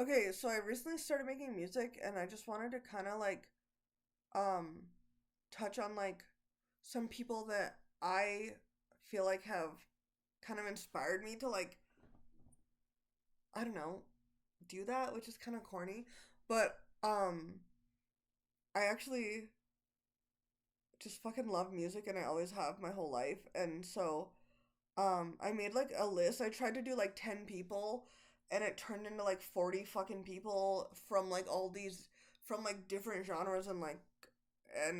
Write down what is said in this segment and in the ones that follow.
Okay, so I recently started making music and I just wanted to kind of um touch on some people that I feel like have kind of inspired me to I don't know, do that, which is kind of corny, but I actually just fucking love music and I always have my whole life. And so I made like a list. I tried to do like 10 people and it turned into like 40 fucking people from like all these from like different genres and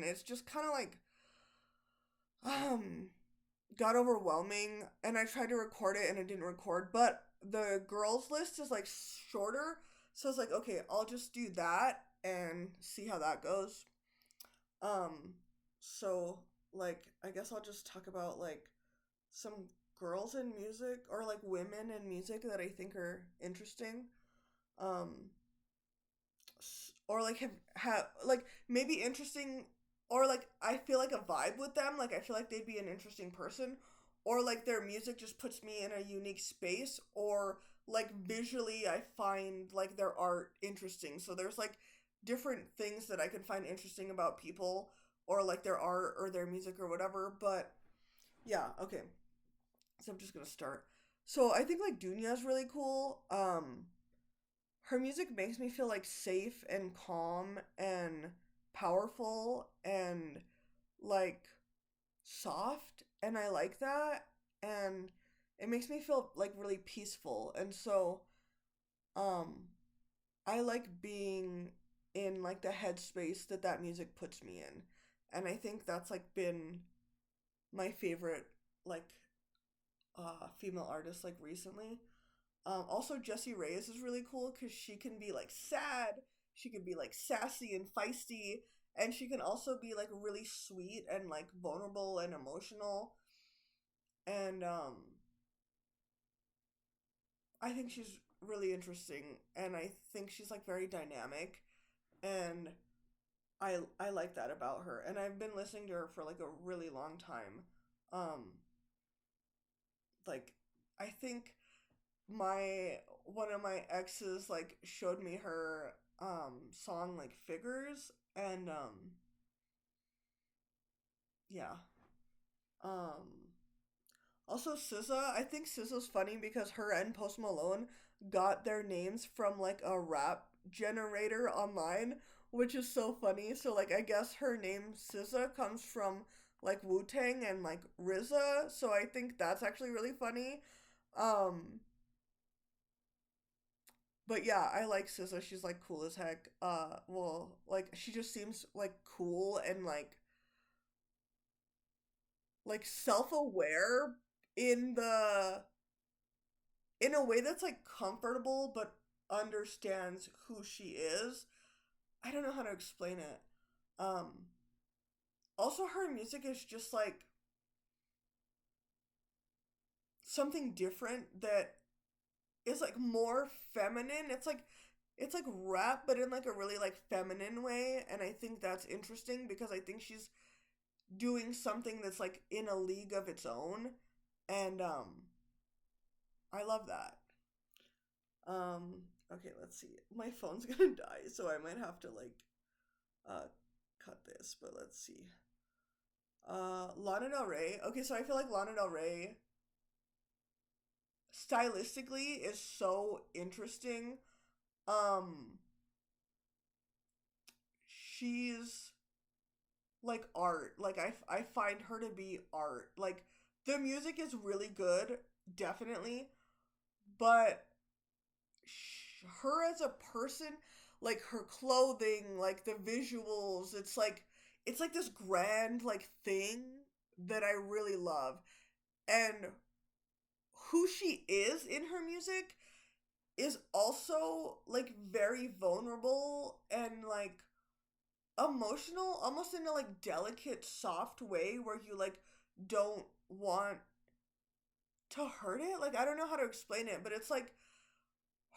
it's just kind of um got overwhelming and I tried to record it and it didn't record, but the girls list is like shorter. So it's like, okay, I'll just do that and see how that goes. Um so I guess I'll just talk about some girls in music or like women in music that I think are interesting. Um or like have like maybe interesting or like I feel like a vibe with them, like I feel like they'd be an interesting person or like their music just puts me in a unique space or like visually I find like their art interesting. So there's like different things that I can find interesting about people or like their art or their music or whatever, but yeah, okay. So I'm just gonna start. So I think like Dunya is really cool. Her music makes me feel like safe and calm and powerful and like soft, and I like that. And it makes me feel like really peaceful. And so, um, I like being in like the headspace that that music puts me in, and I think that's like been my favorite like female artist like recently. Also, Jessie Reyes is really cool because she can be like sad, she can be like sassy and feisty, and she can also be like really sweet and like vulnerable and emotional. And I think she's really interesting, and I think she's like very dynamic, and I like that about her. And I've been listening to her for like a really long time. Um, like I think my one of my exes like showed me her song like Figures and yeah. Um Also SZA, I think SZA's funny because her and Post Malone got their names from like a rap generator online, which is so funny. So like I guess her name SZA comes from like Wu-Tang and like RZA, so I think that's actually really funny. Um But yeah, I like SZA. She's like cool as heck. Well, like she just seems like cool and like self-aware in the in a way that's like comfortable but understands who she is. I don't know how to explain it. Um Also her music is just like something different that is like more feminine. It's like rap but in like a really like feminine way, and I think that's interesting because I think she's doing something that's like in a league of its own, and I love that. Okay, let's see, my phone's gonna die so I might have to uh cut this, but let's see. Lana Del Rey. Okay, so I feel like Lana Del Rey stylistically is so interesting. um she's like art. Like I find her to be art. Like the music is really good, definitely, but her as a person, like her clothing, like the visuals, it's like this grand like thing that I really love. And who she is in her music is also like very vulnerable and like emotional, almost in a like delicate, soft way where you like don't want to hurt it. Like I don't know how to explain it, but it's like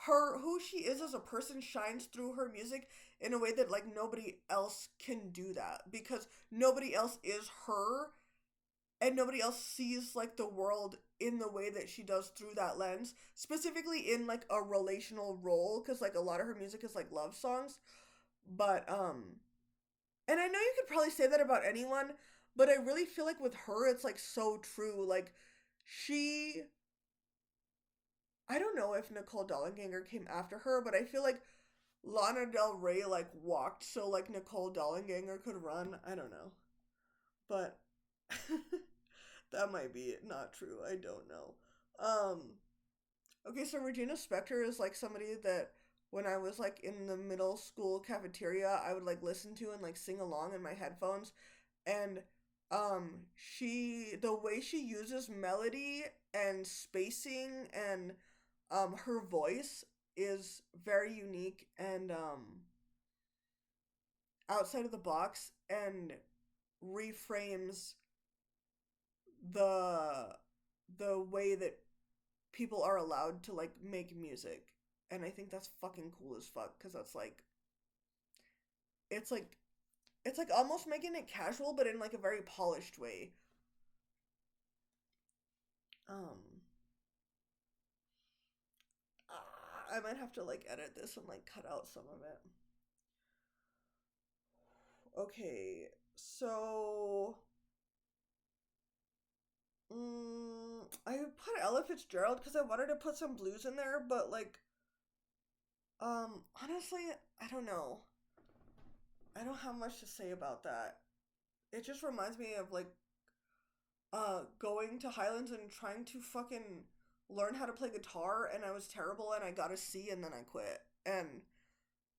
her who she is as a person shines through her music in a way that like nobody else can do that because nobody else is her and nobody else sees like the world in the way that she does through that lens, specifically in like a relational role, because like a lot of her music is like love songs. But and I know you could probably say that about anyone, but I really feel like with her it's like so true. Like she, I don't know if Nicole Dollanganger came after her, but I feel like Lana Del Rey like walked so like Nicole Dollanganger could run. I don't know. But that might be not true. I don't know. Um okay, so Regina Spektor is like somebody that when I was like in the middle school cafeteria, I would like listen to and like sing along in my headphones. And she, the way she uses melody and spacing and her voice is very unique and outside of the box, and reframes the the way that people are allowed to like make music. And I think that's fucking cool as fuck, because that's like it's like it's like almost making it casual but in like a very polished way. um I might have to like edit this and like cut out some of it. Okay, so I put Ella Fitzgerald because I wanted to put some blues in there, but like honestly, I don't know. I don't have much to say about that. It just reminds me of like going to Highlands and trying to fucking learn how to play guitar, and I was terrible and I got a C and then I quit. And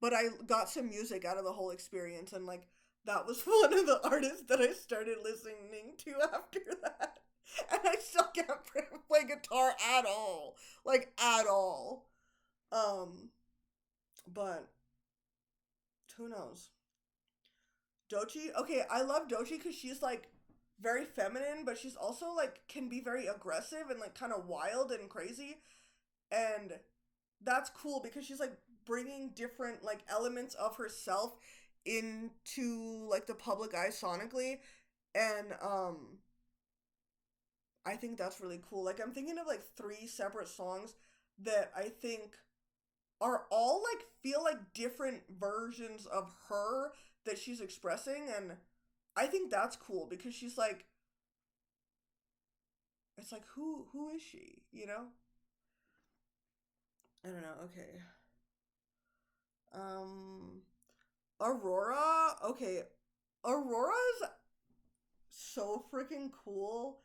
but I got some music out of the whole experience, and like that was one of the artists that I started listening to after that. And I still can't play guitar at all. Like at all. Um but who knows? Dochi? Okay, I love Dochi cuz she's like very feminine, but she's also like can be very aggressive and like kind of wild and crazy. And that's cool because she's like bringing different like elements of herself into like the public eye sonically. And I think that's really cool. Like I'm thinking of like three separate songs that I think are all like feel like different versions of her that she's expressing. And I think that's cool because she's like, it's like who is she, you know? I don't know. Okay. um Aurora. Okay, Aurora's so freaking cool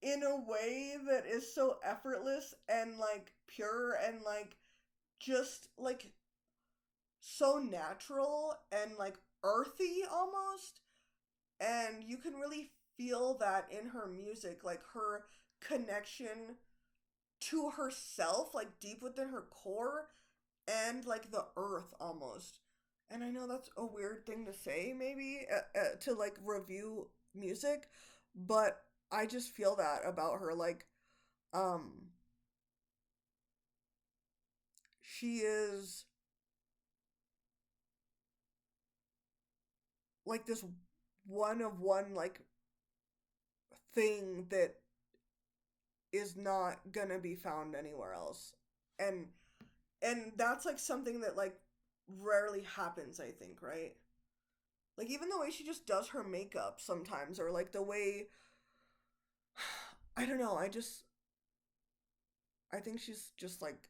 in a way that is so effortless and like pure and like just like so natural and like earthy almost. And you can really feel that in her music, like her connection to herself, like deep within her core, and like the earth almost. And I know that's a weird thing to say, maybe, to like review music, but I just feel that about her. Like, um, she is like this one of one, like, thing that is not gonna be found anywhere else. And that's like something that like rarely happens, I think, right? Like even the way she just does her makeup sometimes, or like the way I don't know, I think she's just like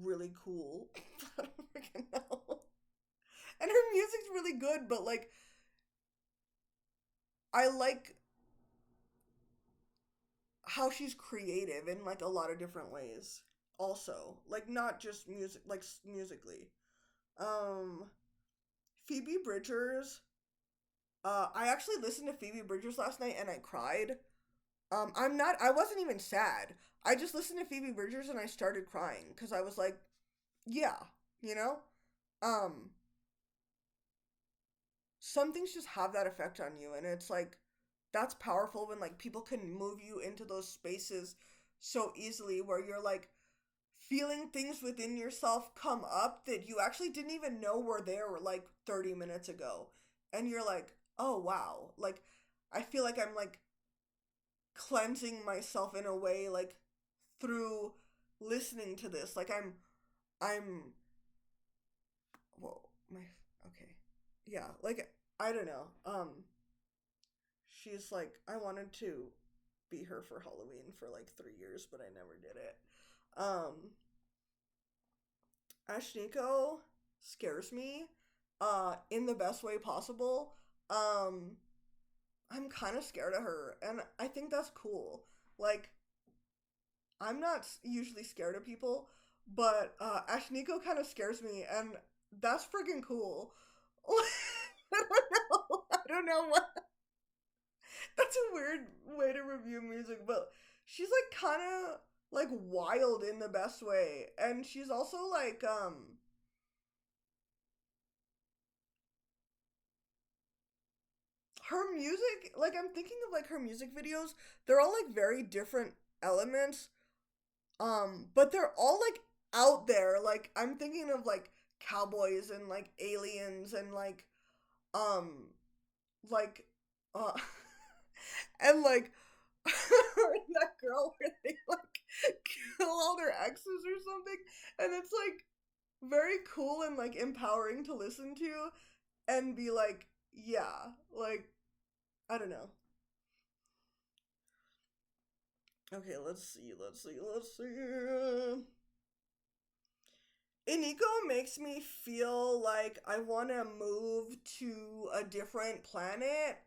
really cool. I don't freaking know. And her music's really good, but like I like how she's creative in like a lot of different ways. Also, like not just music, like musically. Um, Phoebe Bridgers. I actually listened to Phoebe Bridgers last night and I cried. I wasn't even sad. I just listened to Phoebe Bridgers and I started crying because I was like, yeah, you know? Um, some things just have that effect on you, and it's like, that's powerful when like people can move you into those spaces so easily where you're like feeling things within yourself come up that you actually didn't even know were there like 30 minutes ago. And you're like, oh wow. Like I feel like I'm like cleansing myself in a way like through listening to this. Like I'm whoa, my okay. Yeah, like I don't know. She's like I wanted to be her for Halloween for like 3 years, but I never did it. Ashniko scares me in the best way possible. Um I'm kind of scared of her and I think that's cool. Like I'm not usually scared of people, but Ashniko kind of scares me and that's freaking cool. I don't know. I don't know what. That's a weird way to review music, but she's like kind of like wild in the best way and she's also like her music, like I'm thinking of like her music videos, they're all like very different elements, but they're all like out there. Like I'm thinking of like cowboys and like aliens and um like uh and like that girl where they like kill all their exes or something, and it's like very cool and like empowering to listen to and be like, yeah, like I don't know. Okay, let's see. Iniko makes me feel like I want to move to a different planet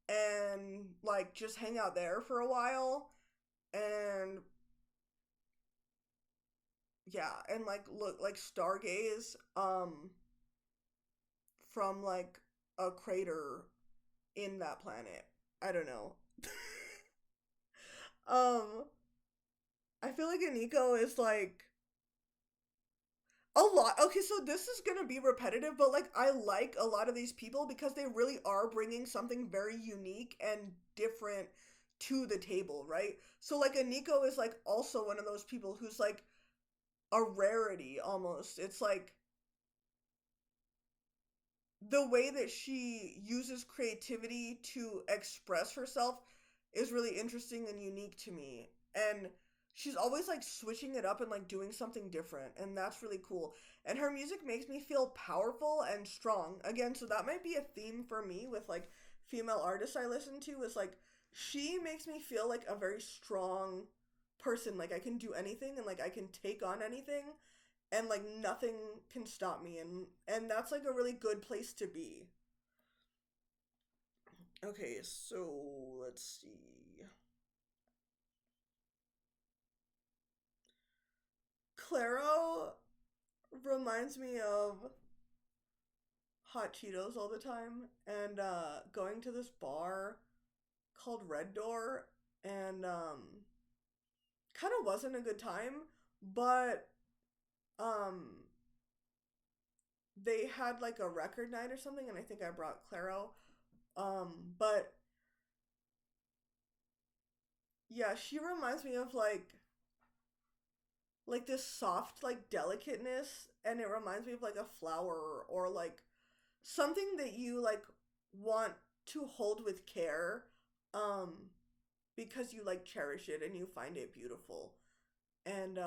and like just hang out there for a while and yeah, and like look like stargaze from like a crater in that planet. I don't know. um I feel like Iniko is like a lot. Okay, so this is gonna be repetitive, but like I like a lot of these people because they really are bringing something very unique and different to the table, right? So like Aniko is like also one of those people who's like a rarity almost. It's like the way that she uses creativity to express herself is really interesting and unique to me. And she's always like switching it up and like doing something different, and that's really cool. And her music makes me feel powerful and strong. Again, so that might be a theme for me with like female artists I listen to is like she makes me feel like a very strong person, like I can do anything and like I can take on anything and like nothing can stop me, and that's like a really good place to be. Okay, so let's see. Claro reminds me of hot Cheetos all the time and going to this bar called Red Door and kind of wasn't a good time, but um they had like a record night or something and I think I brought Claro. But yeah, she reminds me of like this soft like delicateness and it reminds me of like a flower or like something that you like want to hold with care um because you like cherish it and you find it beautiful and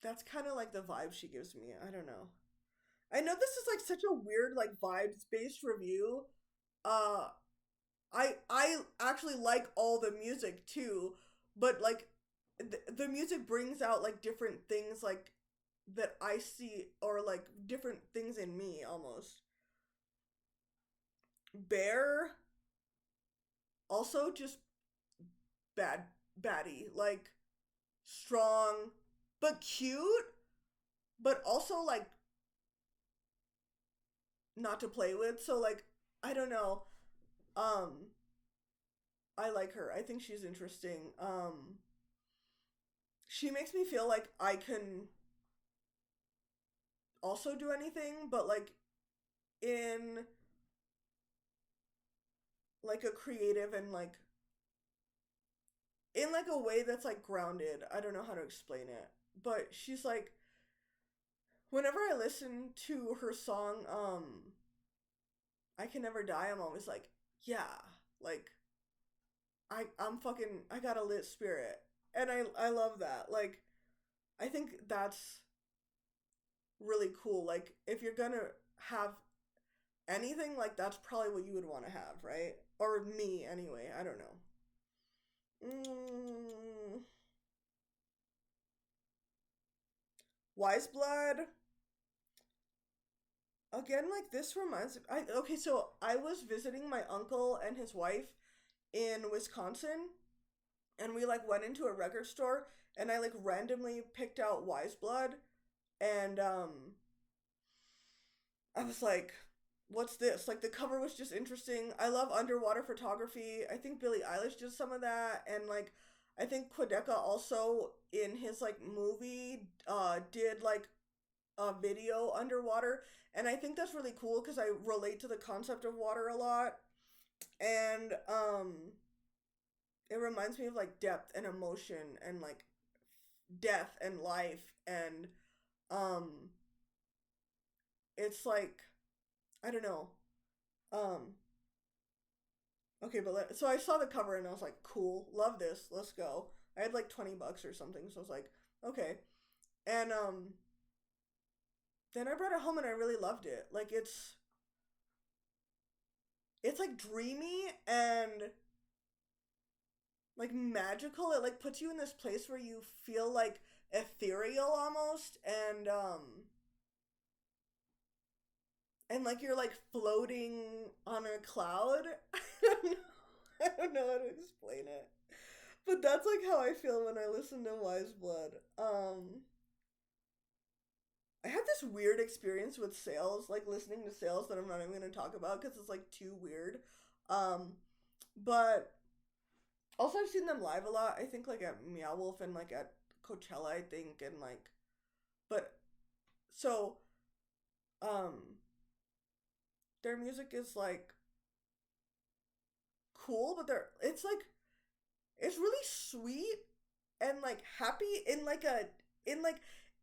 that's kind of like the vibe she gives me. I don't know, I know this is like such a weird like vibes based review. uh I actually like all the music too, but like the music brings out like different things like that I see or like different things in me almost. Bear also just bad baddie, like strong but cute, but also like not to play with. So like I don't know. Um I like her. I think she's interesting. She makes me feel like I can also do anything, but like in like a creative and like in like a way that's like grounded. I don't know how to explain it. But she's like whenever I listen to her song I Can Never Die, I'm always like yeah, like I got a lit spirit, and I love that. Like I think that's really cool. Like if you're gonna have anything, like that's probably what you would want to have, right? Or me anyway. I don't know. Mm, Wise blood. Again, like this reminds I okay, so I was visiting my uncle and his wife in Wisconsin, and we like went into a record store, and I like randomly picked out Wise Blood, and I was like, what's this? Like the cover was just interesting. I love underwater photography. I think Billie Eilish did some of that, and like I think Quedeca also in his like movie did like a video underwater, and I think that's really cool because I relate to the concept of water a lot, and it reminds me of like depth and emotion and like death and life, and um it's like I don't know. um okay, but so I saw the cover and I was like, cool, love this, let's go. I had like $20 or something, so I was like, okay. And then I brought it home and I really loved it. Like it's like dreamy and like magical. It like puts you in this place where you feel like ethereal almost, and like you're like floating on a cloud. I don't know. I don't know how to explain it. But that's like how I feel when I listen to Wise Blood. I had this weird experience with sales, like listening to sales that I'm not even gonna talk about because it's like too weird. Um, but also I've seen them live a lot. I think like at Meow Wolf and like at Coachella, I think, and like, but so um, their music is like cool, but it's like it's really sweet and like happy in like a in like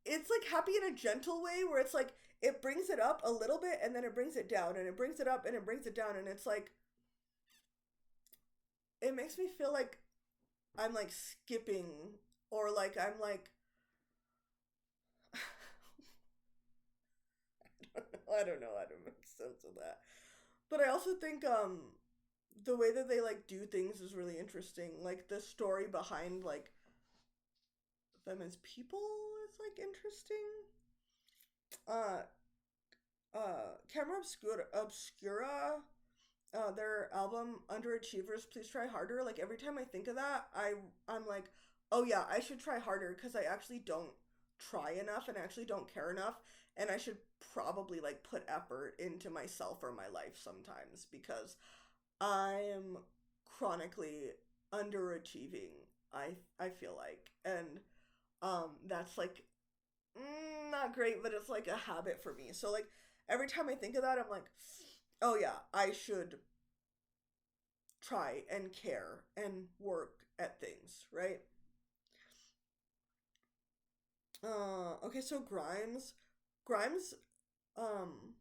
it's like happy in a gentle way where it's like it brings it up a little bit and then it brings it down and it brings it up and it brings it down, and it's like it makes me feel like I'm like skipping, or like I'm like I don't know how to make sense of that. But I also think the way that they like do things is really interesting. Like the story behind like them as people is like interesting. Uh Camera Obscura, their album Underachievers, Please Try Harder. Like every time I think of that, I'm like, oh yeah, I should try harder because I actually don't try enough and I actually don't care enough, and I should probably like put effort into myself or my life sometimes because I am chronically underachieving. I feel like, and that's like not great, but it's like a habit for me. So like every time I think of that, I'm like, oh yeah, I should try and care and work at things, right? Okay, so Grimes, um,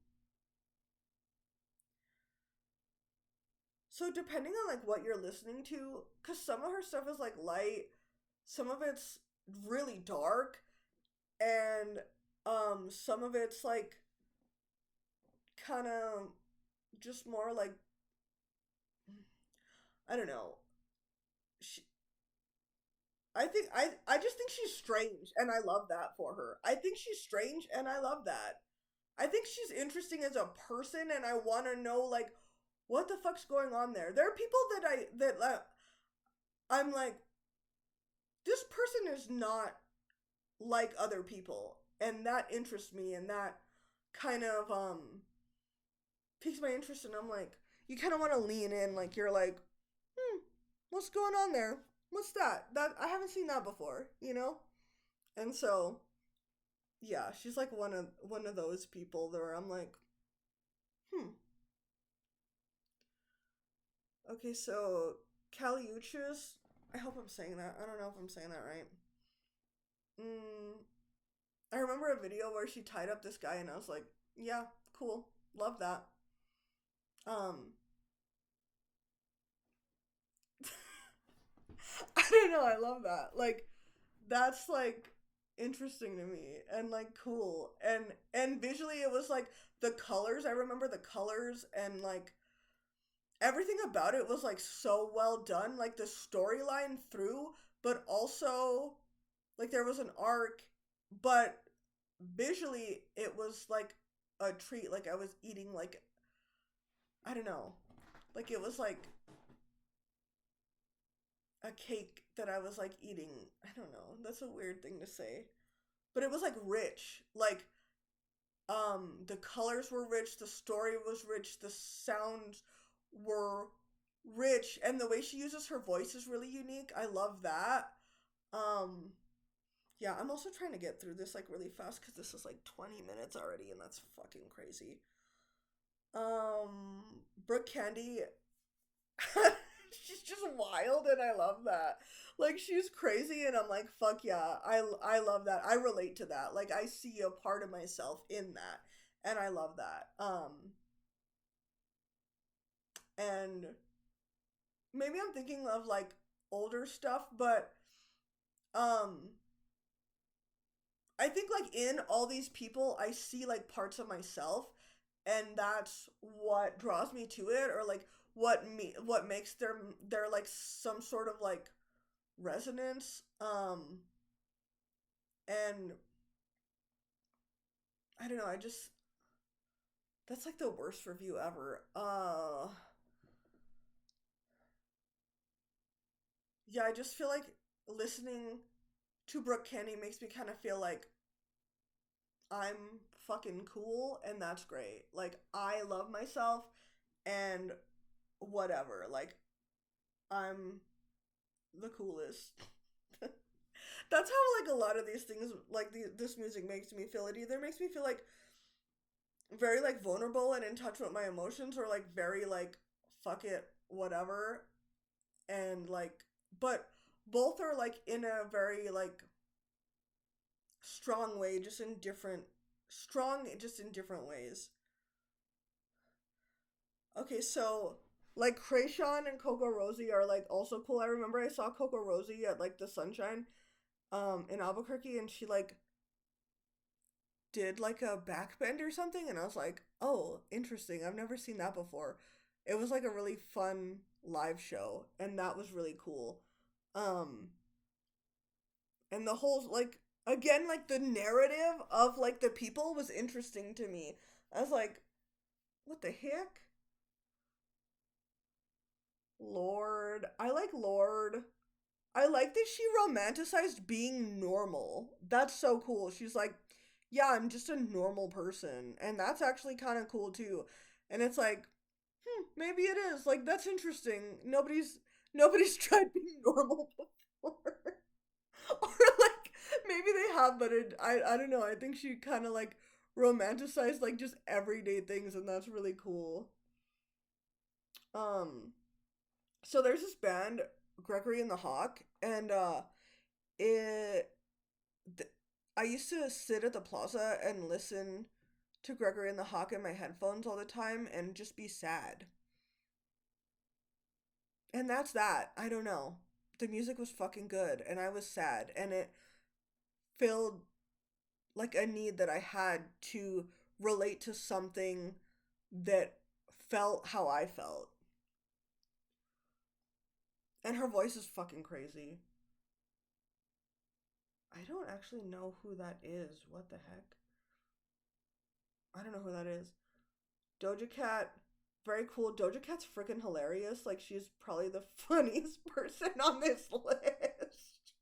so depending on like what you're listening to, cause some of her stuff is like light, some of it's really dark, and some of it's like kind of just more like I don't know. She, I just think she's strange and I love that for her. I think she's strange and I love that. I think she's interesting as a person and I want to know like what the fuck's going on there. There are people that I'm like this person is not like other people, and that interests me, and that kind of piques my interest, and I'm like you kind of want to lean in, like you're like what's going on there? What's that? That I haven't seen that before, you know? And so, yeah, she's like one of those people where I'm like, hmm. Okay, so Caliuchis, I hope I'm saying that. I don't know if I'm saying that right. Mm, I remember a video where she tied up this guy, and I was like, yeah, cool, love that. Um, I don't know. I love that. Like, that's like interesting to me and like cool and visually it was like the colors. I remember the colors and like everything about it was like so well done. Like the storyline through, but also like there was an arc, but visually it was like a treat. Like I was eating like I don't know, like it was like a cake that I was like eating. I don't know. That's a weird thing to say. But it was like rich. Like the colors were rich, the story was rich, the sounds were rich, and the way she uses her voice is really unique. I love that. Um yeah, I'm also trying to get through this like really fast cuz this is like 20 minutes already and that's fucking crazy. Brooke Candy she's just wild and I love that. Like she's crazy and I'm like fuck yeah. I love that. I relate to that. Like I see a part of myself in that and I love that. And maybe I'm thinking of like older stuff, but um I think like in all these people I see like parts of myself and that's what draws me to it or like what makes their like some sort of like resonance. And I don't know, I just that's like the worst review ever. Yeah, I just feel like listening to Brooke Candy makes me kind of feel like I'm fucking cool and that's great. Like I love myself and whatever. Like I'm the coolest. That's how like a lot of these things like this music makes me feel. It either makes me feel like very like vulnerable and in touch with my emotions or like very like fuck it whatever and like but both are like in a very like strong way just in different strong just in different ways. Okay, so like Krayshawn and Coco Rosie are like also cool. I remember I saw Coco Rosie at like the Sunshine in Albuquerque and she like did like a backbend or something and I was like, "Oh, interesting. I've never seen that before." It was like a really fun live show and that was really cool. Um and the whole like again like the narrative of like the people was interesting to me. I was like, "What the heck?" Lord. I like Lord. I like that she romanticized being normal. That's so cool. She's like, yeah, I'm just a normal person. And that's actually kind of cool too. And it's like, maybe it is. Like that's interesting. Nobody's tried being normal before. Or like maybe they have, but I don't know. I think she kind of like romanticized like just everyday things and that's really cool. Um so there's this band Gregory and the Hawk and it th- I used to sit at the plaza and listen to Gregory and the Hawk in my headphones all the time and just be sad. And that's that. I don't know. The music was fucking good and I was sad and it filled like a need that I had to relate to something that felt how I felt. And her voice is fucking crazy. I don't actually know who that is. What the heck? I don't know who that is. Doja Cat, very cool. Doja Cat's freaking hilarious. Like she's probably the funniest person on this list,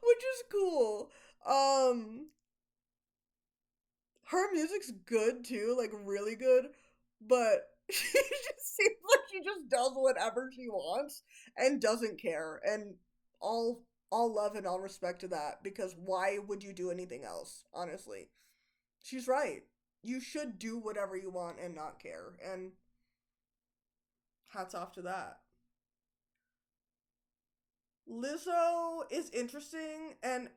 which is cool. Um, her music's good too, like really good, but she just seems like she just does whatever she wants and doesn't care. And all love and all respect to that because why would you do anything else? Honestly, she's right. You should do whatever you want and not care. And hats off to that. Lizzo is interesting and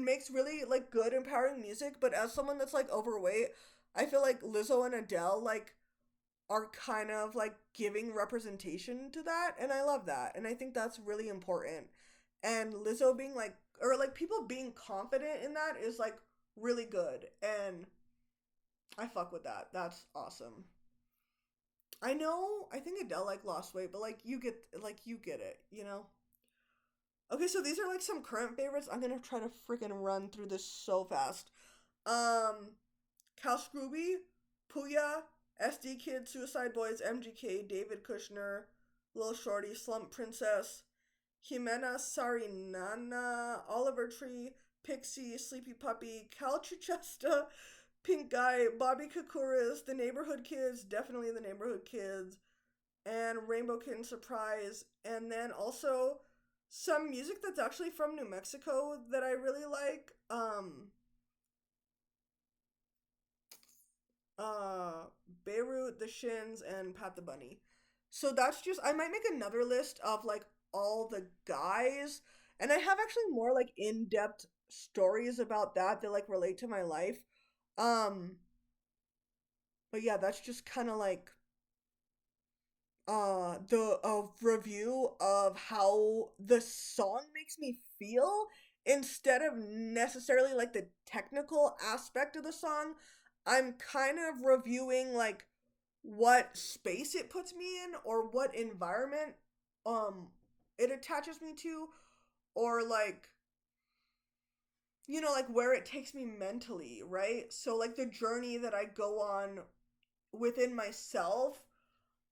makes really like good empowering music, but as someone that's like overweight, I feel like Lizzo and Adele like are kind of like giving representation to that, and I love that, and I think that's really important. And Lizzo being like, or like people being confident in that is like really good, and I fuck with that. That's awesome. I know, I think Adele like lost weight, but you get it, you know. Okay, so these are like some current favorites. I'm gonna try to freaking run through this so fast. Um, Cal Scrooby, Puya, SD Kid, Suicide Boys, MGK, David Kushner, Lil Shorty, Slump Princess, Jimena Sarinana, Oliver Tree, Pixie, Sleepy Puppy, Cal Chichesta, Pink Guy, Bobby Kakuras, The Neighborhood Kids, definitely The Neighborhood Kids, and Rainbow Kitten Surprise, and then also some music that's actually from New Mexico that I really like. Uh, Beirut, The Shins, and Pat the Bunny. So that's just I might make another list of like all the guys, and I have actually more like in depth stories about that like relate to my life. Um, but yeah, that's just kind of like the review of how the song makes me feel instead of necessarily like the technical aspect of the song. I'm kind of reviewing like what space it puts me in or what environment um it attaches me to, or like like where it takes me mentally, right? So like the journey that I go on within myself,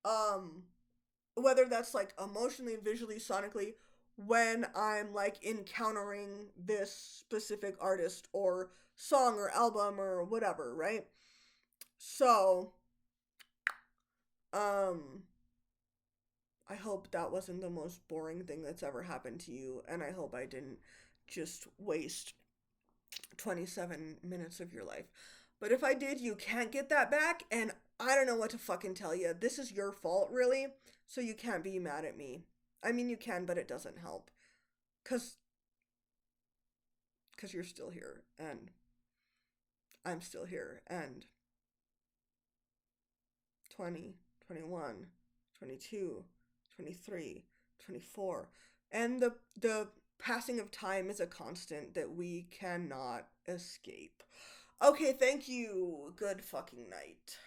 um whether that's like emotionally, visually, sonically, when I'm like encountering this specific artist or song or album or whatever, right? So, um, I hope that wasn't the most boring thing that's ever happened to you, and I hope I didn't just waste 27 minutes of your life. But if I did, you can't get that back, and I don't know what to fucking tell you. This is your fault, really, so you can't be mad at me. I mean, you can, but it doesn't help. Cause, cause you're still here, and I'm still here, and 20, 21, 22, 23, 24, and the passing of time is a constant that we cannot escape. Okay, thank you. Good fucking night.